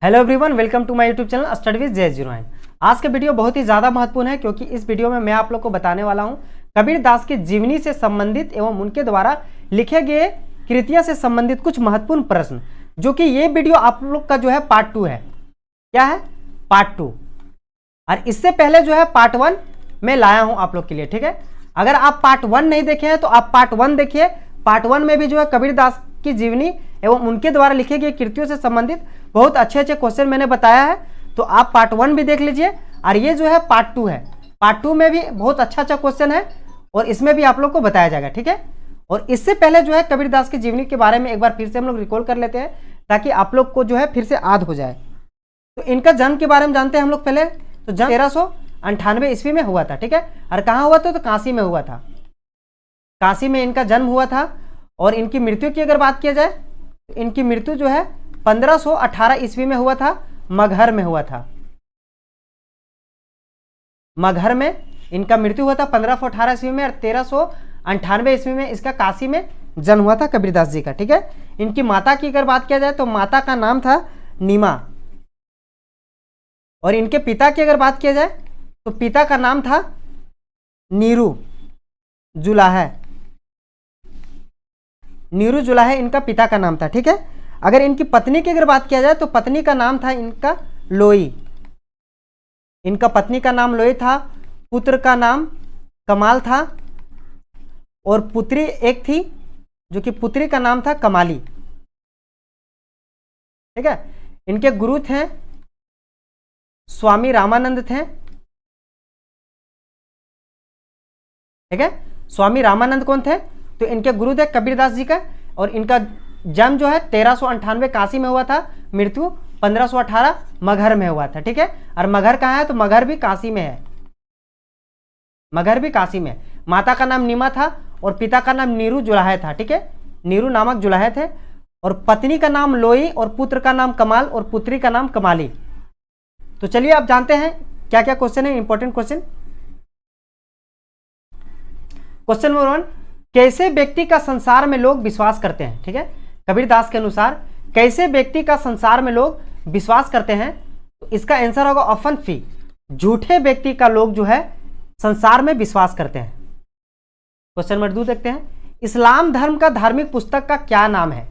Hello everyone, welcome to my YouTube channel study with जय09। आज का वीडियो बहुत ही ज़्यादा महत्वपूर्ण है क्योंकि इस वीडियो में मैं आप लोग को बताने वाला हूं कबीर दास की जीवनी से संबंधित एवं उनके द्वारा लिखे गए कृतियां से संबंधित कुछ महत्वपूर्ण प्रश्न, जो कि ये वीडियो आप लोग का जो है पार्ट 2 है। क्या है? पार्ट 2। और इससे पहले जो है पार्ट 1 मैं लाया हूँ आप लोग के लिए। ठीक है, अगर आप पार्ट 1 नहीं देखे हैं तो आप पार्ट 1 देखिए। पार्ट 1 में भी जो है कबीर दास की जीवनी एवं उनके द्वारा लिखे गए कृतियों से संबंधित बहुत अच्छे अच्छे क्वेश्चन मैंने बताया है, तो आप पार्ट 1 भी देख लीजिए। और ये जो है पार्ट 2 है। पार्ट 2 में भी बहुत अच्छा क्वेश्चन है और इसमें भी आप लोग को बताया जाएगा। ठीक है, और इससे पहले जो है कबीर दास की जीवनी के बारे में एक बार फिर से हम लोग रिकॉल कर लेते हैं ताकि आप लोग को जो है फिर से याद हो जाए। तो इनका जन्म के बारे में जानते हैं हम लोग पहले। तो जन्म 1398 ईस्वी में हुआ था। ठीक है, और कहाँ हुआ था? तो काशी में हुआ था। काशी में इनका जन्म हुआ था। और इनकी मृत्यु की अगर बात किया जाए तो इनकी मृत्यु जो है 1518 ईस्वी में हुआ था, मगहर में हुआ था। मगहर में इनका मृत्यु हुआ था 1518 ईस्वी में, और 1398 ईस्वी में इसका काशी में जन्म हुआ था कबीरदास जी का। ठीक है, इनकी माता की अगर बात किया जाए तो माता का नाम था नीमा। और इनके पिता की अगर बात किया जाए तो पिता का नाम था नीरू जुलाहा। नीरू जुलाहा इनका पिता का नाम था। ठीक है, अगर इनकी पत्नी की अगर बात किया जाए तो पत्नी का नाम था इनका लोई। इनका पत्नी का नाम लोई था, पुत्र का नाम कमाल था, और पुत्री एक थी जो कि पुत्री का नाम था कमाली। ठीक है, इनके गुरु थे स्वामी रामानंद थे। ठीक है, स्वामी रामानंद कौन थे? तो इनके गुरु थे कबीरदास जी का। और इनका जन्म जो है 1398 काशी में हुआ था, मृत्यु 1518 मगहर में हुआ था। ठीक है, और मगहर कहाँ है? तो मगहर भी काशी में है। मगहर भी काशी में। माता का नाम नीमा था और पिता का नाम नीरू जुलाहा था। ठीक है, नीरू नामक जुलाहा थे, और पत्नी का नाम लोई, और पुत्र का नाम कमाल, और पुत्री का नाम कमाली। तो चलिए आप जानते हैं क्या क्या क्वेश्चन है, इंपॉर्टेंट क्वेश्चन। क्वेश्चन नंबर 1, कैसे व्यक्ति का संसार में लोग विश्वास करते हैं? ठीक है, कबीरदास के अनुसार कैसे व्यक्ति का संसार में लोग विश्वास करते हैं? तो इसका आंसर होगा ऑप्शन सी, झूठे व्यक्ति का लोग जो है संसार में विश्वास करते हैं। क्वेश्चन नंबर 2 देखते हैं, इस्लाम धर्म का धार्मिक पुस्तक का क्या नाम है?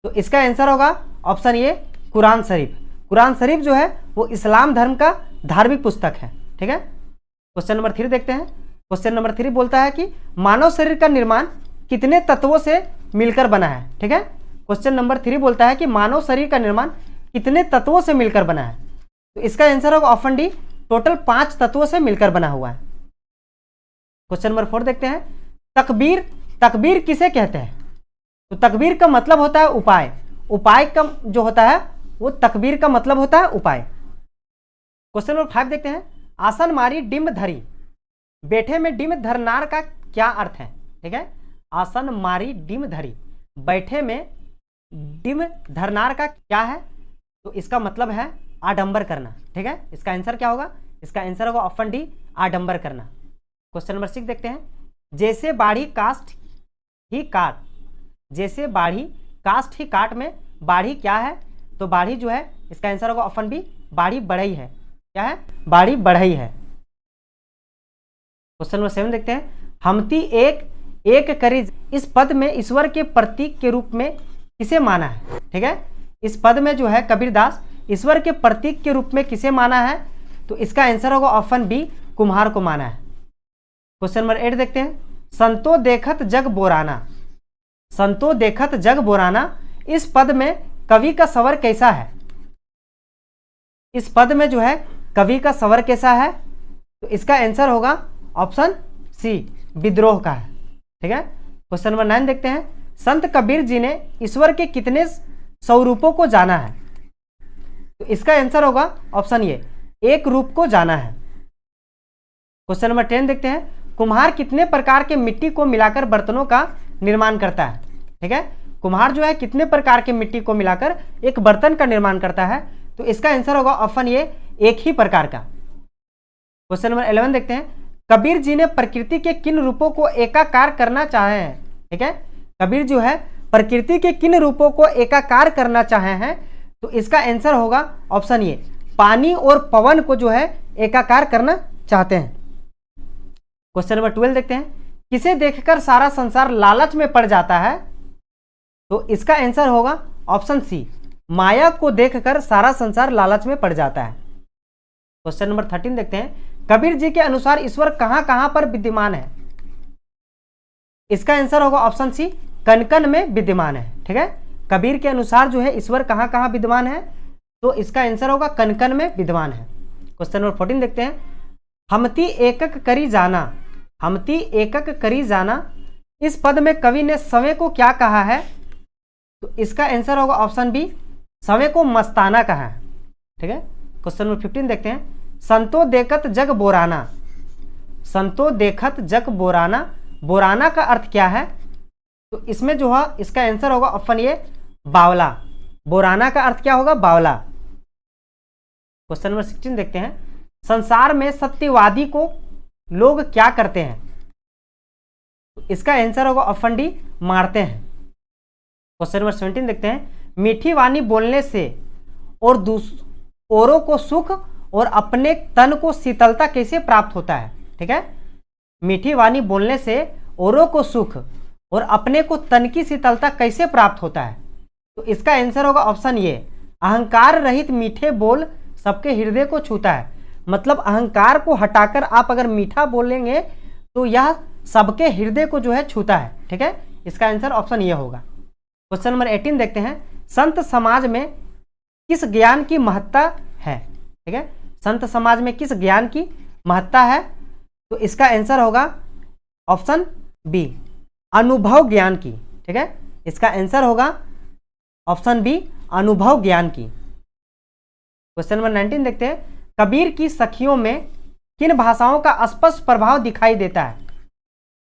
तो इसका आंसर होगा ऑप्शन ए, कुरान शरीफ। कुरान शरीफ जो है वो इस्लाम धर्म का धार्मिक पुस्तक है। ठीक है, क्वेश्चन नंबर 3 देखते हैं। क्वेश्चन नंबर 3 बोलता है कि मानव शरीर का निर्माण कितने तत्वों से मिलकर बना है? ठीक है, क्वेश्चन नंबर 3 बोलता है कि मानव शरीर का निर्माण कितने तत्वों से मिलकर बना है? तो इसका आंसर होगा ऑप्शन डी, टोटल 5 तत्वों से मिलकर बना हुआ है। क्वेश्चन नंबर 4 देखते हैं, तकबीर तकबीर किसे कहते हैं? तो तकबीर का मतलब होता है उपाय। उपाय का जो होता है वो तकबीर का मतलब होता है उपाय। क्वेश्चन नंबर 5 देखते हैं, आसन मारी डिम्ब धरी, बैठे में डिम्ब धरनार का क्या अर्थ है? ठीक है, आसन मारी डिम्ब धरी, बैठे में डिम्ब धरनार का क्या है? तो इसका मतलब है आडंबर करना। ठीक है, इसका आंसर क्या होगा? इसका आंसर होगा ऑप्शन डी, आडंबर करना। क्वेश्चन नंबर 6 देखते हैं, जैसे बाढ़ी कास्ट ही काट, जैसे बाढ़ी कास्ट ही काट में बाढ़ी क्या है? तो बाढ़ी जो है इसका आंसर होगा ऑप्शन बी, बाढ़ी बढ़ई है। क्या है? बाढ़ी बढ़ई है। क्वेश्चन नंबर 7 देखते हैं, हमती एक एक करी, इस पद में ईश्वर के प्रतीक के रूप में किसे माना है? ठीक है, इस पद में जो है कबीरदास ईश्वर के प्रतीक के रूप में किसे माना है? तो इसका आंसर होगा ऑप्शन बी, कुम्हार को माना है। क्वेश्चन नंबर 8 देखते हैं, संतो देखत जग बोराना, संतो देखत जग बोराना, इस पद में कवि का स्वर कैसा है? इस पद में जो है कवि का स्वर कैसा है? तो इसका आंसर होगा ऑप्शन सी, विद्रोह का है। ठीक है, क्वेश्चन नंबर 9 देखते हैं, संत कबीर जी ने ईश्वर के कितने स्वरूपों को जाना है? तो इसका आंसर होगा ऑप्शन ए, एक रूप को जाना है। क्वेश्चन नंबर 10 देखते हैं, कुम्हार कितने प्रकार के मिट्टी को मिलाकर बर्तनों का निर्माण करता है? ठीक है, कुम्हार जो है कितने प्रकार के मिट्टी को मिलाकर एक बर्तन का निर्माण करता है? तो इसका आंसर होगा ऑप्शन ए, एक ही प्रकार का। क्वेश्चन नंबर 11 देखते हैं, कबीर जी ने प्रकृति के किन रूपों को एकाकार करना चाहे हैं? ठीक है, कबीर जो है प्रकृति के किन रूपों को एकाकार करना चाहे हैं? तो इसका आंसर होगा ऑप्शन ए, पानी और पवन को जो है एकाकार करना चाहते हैं। क्वेश्चन नंबर 12 देखते हैं, किसे देखकर सारा संसार लालच में पड़ जाता है? तो इसका आंसर होगा ऑप्शन सी, माया को देखकर सारा संसार लालच में पड़ जाता है। क्वेश्चन नंबर 13 देखते हैं, कबीर जी के अनुसार ईश्वर कहां कहां पर विद्यमान है? इसका आंसर होगा ऑप्शन सी, कण कण में विद्यमान है। ठीक है, कबीर के अनुसार जो है ईश्वर कहां कहां विद्यमान है? तो इसका आंसर होगा कण कण में विद्यमान है। क्वेश्चन नंबर 14 देखते हैं, हमती एकक करी जाना, हमती एकक करी जाना, इस पद में कवि ने समय को क्या कहा है? तो इसका आंसर होगा ऑप्शन बी, समय को मस्ताना कहा है। ठीक है, क्वेश्चन नंबर 15 देखते हैं, संतो देखत जग बोराना, संतो देखत जग बोराना, बोराना का अर्थ क्या है? तो इसमें जो है इसका आंसर होगा ऑप्शन ए, बावला। बोराना का अर्थ क्या होगा? बावला। क्वेश्चन नंबर 16 देखते हैं, संसार में सत्यवादी को लोग क्या करते हैं? तो इसका आंसर होगा ऑप्शन डी, मारते हैं। क्वेश्चन नंबर 17 देखते हैं, मीठी वाणी बोलने से और औरों को सुख और अपने तन को शीतलता कैसे प्राप्त होता है? ठीक है, मीठी वाणी बोलने से औरों को सुख और अपने को तन की शीतलता कैसे प्राप्त होता है? तो इसका आंसर होगा ऑप्शन ए, अहंकार रहित मीठे बोल सबके हृदय को छूता है। मतलब अहंकार को हटाकर आप अगर मीठा बोलेंगे तो यह सबके हृदय को जो है छूता है। ठीक है, इसका आंसर ऑप्शन ए होगा। क्वेश्चन नंबर 18 देखते हैं, संत समाज में किस ज्ञान की महत्ता है? ठीक है, संत समाज में किस ज्ञान की महत्ता है? तो इसका आंसर होगा ऑप्शन बी, अनुभव ज्ञान की। ठीक है, इसका आंसर होगा ऑप्शन बी, अनुभव ज्ञान की। क्वेश्चन नंबर 19 देखते हैं, कबीर की सखियों में किन भाषाओं का स्पष्ट प्रभाव दिखाई देता है?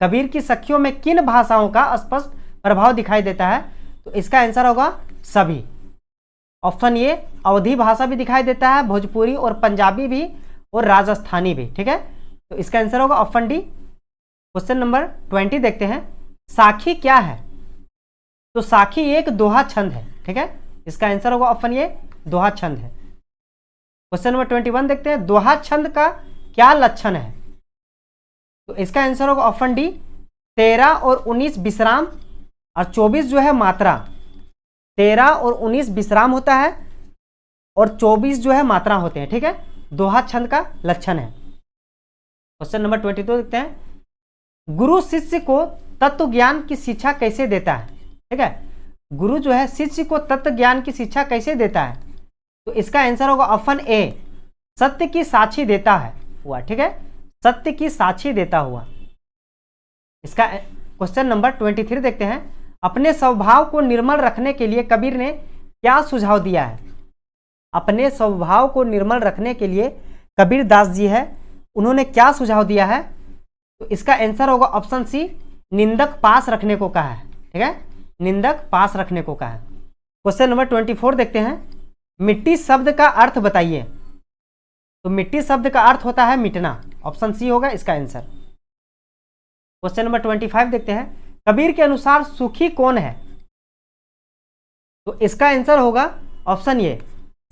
कबीर की सखियों में किन भाषाओं का स्पष्ट प्रभाव दिखाई देता है? तो इसका आंसर होगा सभी। ऑप्शन ए, अवधी भाषा भी दिखाई देता है, भोजपुरी और पंजाबी भी और राजस्थानी भी। ठीक है, तो इसका आंसर होगा ऑप्शन डी। क्वेश्चन नंबर 20 देखते हैं, साखी क्या है? तो साखी एक दोहा छंद है। ठीक है, इसका आंसर होगा ऑप्शन ए, दोहा छंद है। क्वेश्चन नंबर 21 देखते हैं, दोहा छंद का क्या लक्षण है? तो इसका आंसर होगा ऑप्शन डी, 13 और 19 विश्राम और 24 जो है मात्रा। 13 और 19 विश्राम होता है और 24 जो है मात्रा होते हैं। ठीक है, दोहा छंद का लक्षण है। क्वेश्चन नंबर 22 देखते हैं, गुरु शिष्य को तत्व ज्ञान की शिक्षा कैसे देता है? ठीक है, गुरु जो है शिष्य को तत्व ज्ञान की शिक्षा कैसे देता है? तो इसका आंसर होगा ऑप्शन ए, सत्य की साक्षी देता है हुआ। ठीक है, सत्य की साक्षी देता हुआ। इसका क्वेश्चन नंबर 23 देखते हैं, अपने स्वभाव को निर्मल रखने के लिए कबीर ने क्या सुझाव दिया है? अपने स्वभाव को निर्मल रखने के लिए कबीर दास जी है, उन्होंने क्या सुझाव दिया है? तो इसका आंसर होगा ऑप्शन सी, निंदक पास रखने को कहा है। ठीक है, निंदक पास रखने को कहा है। क्वेश्चन नंबर 24 देखते हैं, मिट्टी शब्द का अर्थ बताइए। तो मिट्टी शब्द का अर्थ होता है मिटना। ऑप्शन सी होगा इसका आंसर। क्वेश्चन नंबर 25 देखते हैं, कबीर के अनुसार सुखी कौन है? तो इसका आंसर होगा ऑप्शन ए,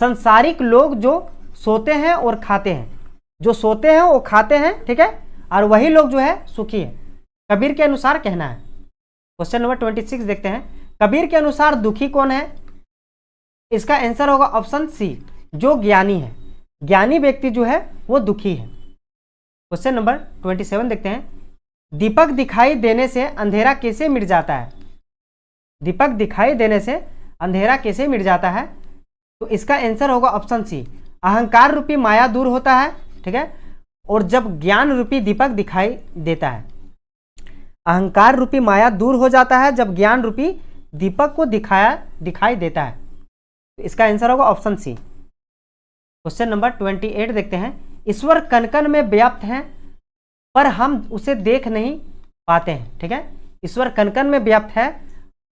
संसारिक लोग जो सोते हैं और खाते हैं। जो सोते हैं वो खाते हैं। ठीक है, और वही लोग जो है सुखी है, कबीर के अनुसार कहना है। क्वेश्चन नंबर 26 देखते हैं, कबीर के अनुसार दुखी कौन है? इसका आंसर होगा ऑप्शन सी, जो ज्ञानी है। ज्ञानी व्यक्ति जो है वो दुखी है। क्वेश्चन नंबर 27 देखते हैं, दीपक दिखाई देने से अंधेरा कैसे मिट जाता है? दीपक दिखाई देने से अंधेरा कैसे मिट जाता है? तो इसका आंसर होगा ऑप्शन सी, अहंकार रूपी माया दूर होता है। ठीक है, और जब ज्ञान रूपी दीपक दिखाई देता है, अहंकार रूपी माया दूर हो जाता है जब ज्ञान रूपी दीपक को दिखाई देता है। तो इसका आंसर होगा ऑप्शन सी। क्वेश्चन नंबर 28 देखते हैं, ईश्वर कण कण में व्याप्त हैं पर हम उसे देख नहीं पाते हैं। ठीक है, ईश्वर कण कण में व्याप्त है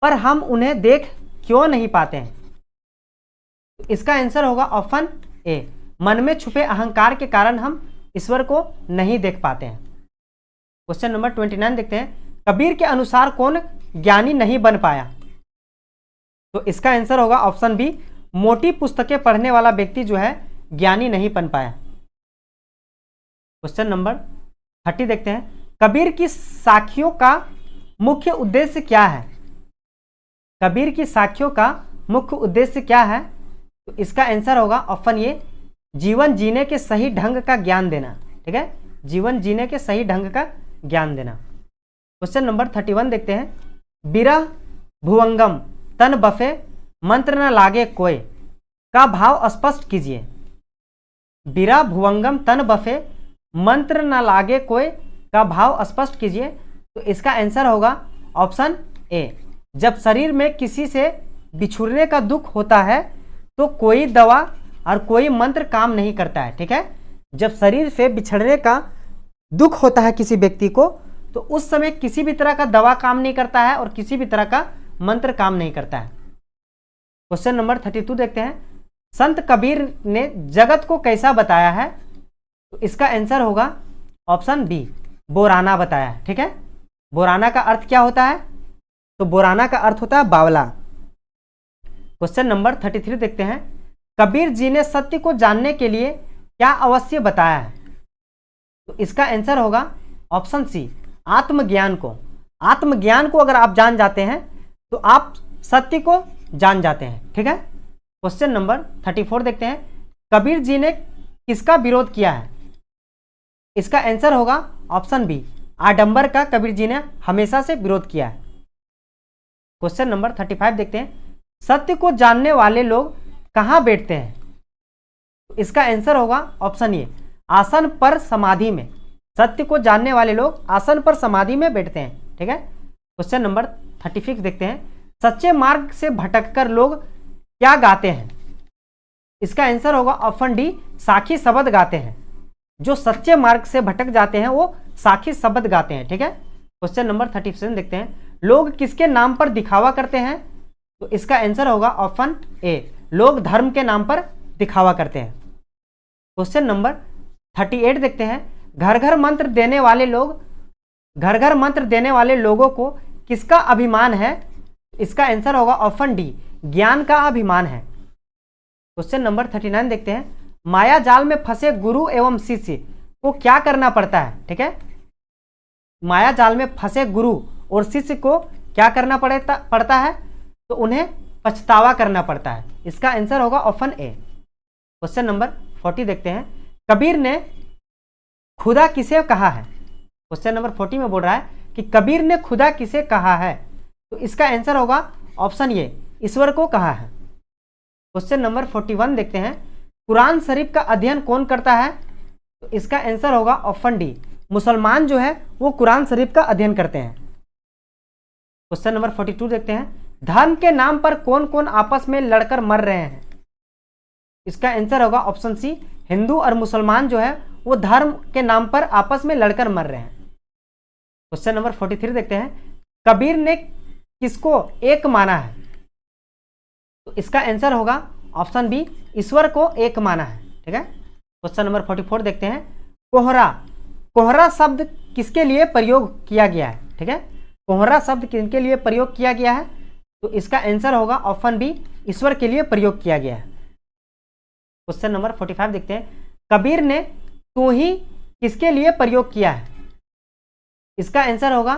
पर हम उन्हें देख क्यों नहीं पाते हैं? तो इसका आंसर होगा ऑप्शन ए, मन में छुपे अहंकार के कारण हम ईश्वर को नहीं देख पाते हैं। क्वेश्चन नंबर 29 देखते हैं, कबीर के अनुसार कौन ज्ञानी नहीं बन पाया? तो इसका आंसर होगा ऑप्शन बी, मोटी पुस्तकें पढ़ने वाला व्यक्ति जो है ज्ञानी नहीं बन पाया। क्वेश्चन नंबर 30 देखते हैं, कबीर की साखियों का मुख्य उद्देश्य क्या है? कबीर की साखियों का मुख्य उद्देश्य क्या है? तो इसका आंसर होगा ऑप्शन ए, जीवन जीने के सही ढंग का ज्ञान देना। ठीक है, जीवन जीने के सही ढंग का ज्ञान देना। क्वेश्चन नंबर 31 देखते हैं, बिरह भुवंगम तन बफे मंत्र न लागे कोय का भाव स्पष्ट कीजिए। बिरह भुवंगम तन बफे मंत्र न लागे कोय का भाव स्पष्ट कीजिए। तो इसका आंसर होगा ऑप्शन ए, जब शरीर में किसी से बिछुड़ने का दुख होता है तो कोई दवा और कोई मंत्र काम नहीं करता है। ठीक है, जब शरीर से बिछड़ने का दुख होता है किसी व्यक्ति को, तो उस समय किसी भी तरह का दवा काम नहीं करता है और किसी भी तरह का मंत्र काम नहीं करता है। क्वेश्चन नंबर 32 देखते हैं, संत कबीर ने जगत को कैसा बताया है? तो इसका आंसर होगा ऑप्शन बी, बोराना बताया है। ठीक है, बोराना का अर्थ क्या होता है? तो बोराना का अर्थ होता है बावला। क्वेश्चन नंबर 33 देखते हैं, कबीर जी ने सत्य को जानने के लिए क्या अवश्य बताया है? तो इसका आंसर होगा ऑप्शन सी, आत्मज्ञान को। आत्मज्ञान को अगर आप जान जाते हैं तो आप सत्य को जान जाते हैं। ठीक है, क्वेश्चन नंबर 34 देखते हैं, कबीर जी ने किसका विरोध किया है? इसका आंसर होगा ऑप्शन बी, आडंबर का कबीर जी ने हमेशा से विरोध किया है। क्वेश्चन नंबर 35 देखते हैं, सत्य को जानने वाले लोग कहाँ बैठते हैं? तो इसका आंसर होगा ऑप्शन ए, आसन पर समाधि में। सत्य को जानने वाले लोग आसन पर समाधि में बैठते हैं। ठीक है, क्वेश्चन नंबर 36 देखते हैं, सच्चे मार्ग से भटककर लोग क्या गाते हैं? इसका आंसर होगा ऑप्शन डी, साखी शब्द गाते हैं। जो सच्चे मार्ग से भटक जाते हैं वो साखी शब्द गाते हैं। ठीक है, क्वेश्चन नंबर 37 देखते हैं, लोग किसके नाम पर दिखावा करते हैं? तो इसका आंसर होगा ऑप्शन ए, लोग धर्म के नाम पर दिखावा करते हैं। क्वेश्चन नंबर 38 देखते हैं, घर घर मंत्र देने वाले लोग, घर घर मंत्र देने वाले लोगों को किसका अभिमान है? इसका आंसर होगा ऑप्शन डी, ज्ञान का अभिमान है। क्वेश्चन नंबर 39 देखते हैं, माया जाल में फंसे गुरु एवं शिष्य को क्या करना पड़ता है? ठीक है, माया जाल में फंसे गुरु और शिष्य को क्या करना पड़ता है? तो उन्हें पछतावा करना पड़ता है। इसका आंसर होगा ऑप्शन ए। क्वेश्चन नंबर 40 देखते हैं, कबीर ने खुदा किसे कहा है? क्वेश्चन नंबर 40 में बोल रहा है कि कबीर ने खुदा किसे कहा है? तो इसका आंसर होगा ऑप्शन ए, ईश्वर को कहा है। क्वेश्चन नंबर 41 देखते हैं, कुरान शरीफ का अध्ययन कौन करता है? तो इसका आंसर होगा ऑप्शन डी, मुसलमान जो है वो कुरान शरीफ का अध्ययन करते हैं। क्वेश्चन नंबर 42 देखते हैं, धर्म के नाम पर कौन कौन आपस में लड़कर मर रहे हैं? इसका आंसर होगा ऑप्शन सी, हिंदू और मुसलमान जो है वो धर्म के नाम पर आपस में लड़कर मर रहे हैं। क्वेश्चन नंबर 43 देखते हैं, कबीर ने किसको एक माना है? तो इसका आंसर होगा ऑप्शन बी, ईश्वर को एक माना है। ठीक है, क्वेश्चन नंबर 44 देखते हैं, कोहरा, कोहरा शब्द किसके लिए प्रयोग किया गया है? ठीक है, कोहरा शब्द किसके लिए प्रयोग किया गया है? तो इसका आंसर होगा ऑप्शन बी, ईश्वर के लिए प्रयोग किया गया है। क्वेश्चन नंबर 45 देखते हैं, कबीर ने तू ही किसके लिए प्रयोग किया है? इसका आंसर होगा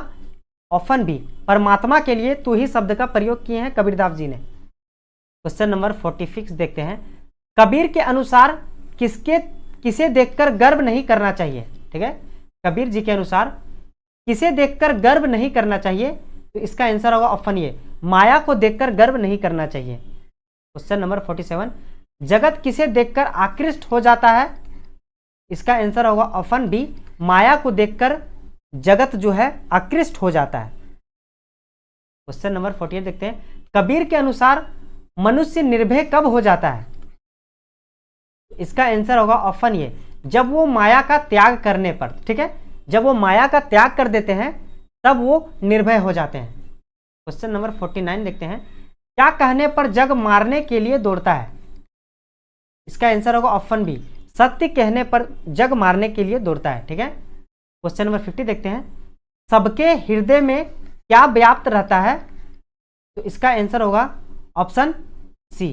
ऑप्शन बी, परमात्मा के लिए तू ही शब्द का प्रयोग किए हैं कबीरदास जी ने। क्वेश्चन नंबर 46 देखते हैं, कबीर के अनुसार किसे देखकर गर्व नहीं करना चाहिए? ठीक है, कबीर जी के अनुसार किसे देखकर गर्व नहीं करना चाहिए? तो इसका आंसर होगा ऑप्शन ए, माया को देखकर गर्व नहीं करना चाहिए। क्वेश्चन नंबर 47, जगत किसे देखकर आकृष्ट हो जाता है? इसका आंसर होगा ऑप्शन बी, माया को देखकर जगत जो है आकृष्ट हो जाता है। क्वेश्चन नंबर 48 देखते हैं, कबीर के अनुसार मनुष्य निर्भय कब हो जाता है? इसका आंसर होगा ऑप्शन ए, जब वो माया का त्याग करने पर। ठीक है, जब वो माया का त्याग कर देते हैं तब वो निर्भय हो जाते हैं। क्वेश्चन नंबर 49 देखते हैं, क्या कहने पर जग मारने के लिए दौड़ता है? इसका आंसर होगा ऑप्शन बी, सत्य कहने पर जग मारने के लिए दौड़ता है। ठीक है, क्वेश्चन नंबर 50 देखते हैं, सबके हृदय में क्या व्याप्त रहता है? तो इसका आंसर होगा ऑप्शन सी,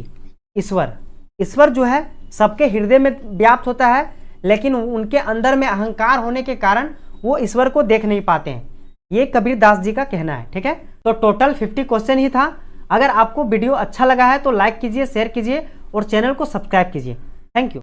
ईश्वर। ईश्वर जो है सबके हृदय में व्याप्त होता है, लेकिन उनके अंदर में अहंकार होने के कारण वो ईश्वर को देख नहीं पाते हैं। ये कबीर दास जी का कहना है। ठीक है, तो टोटल 50 क्वेश्चन ही था। अगर आपको वीडियो अच्छा लगा है तो लाइक कीजिए, शेयर कीजिए और चैनल को सब्सक्राइब कीजिए। Thank you.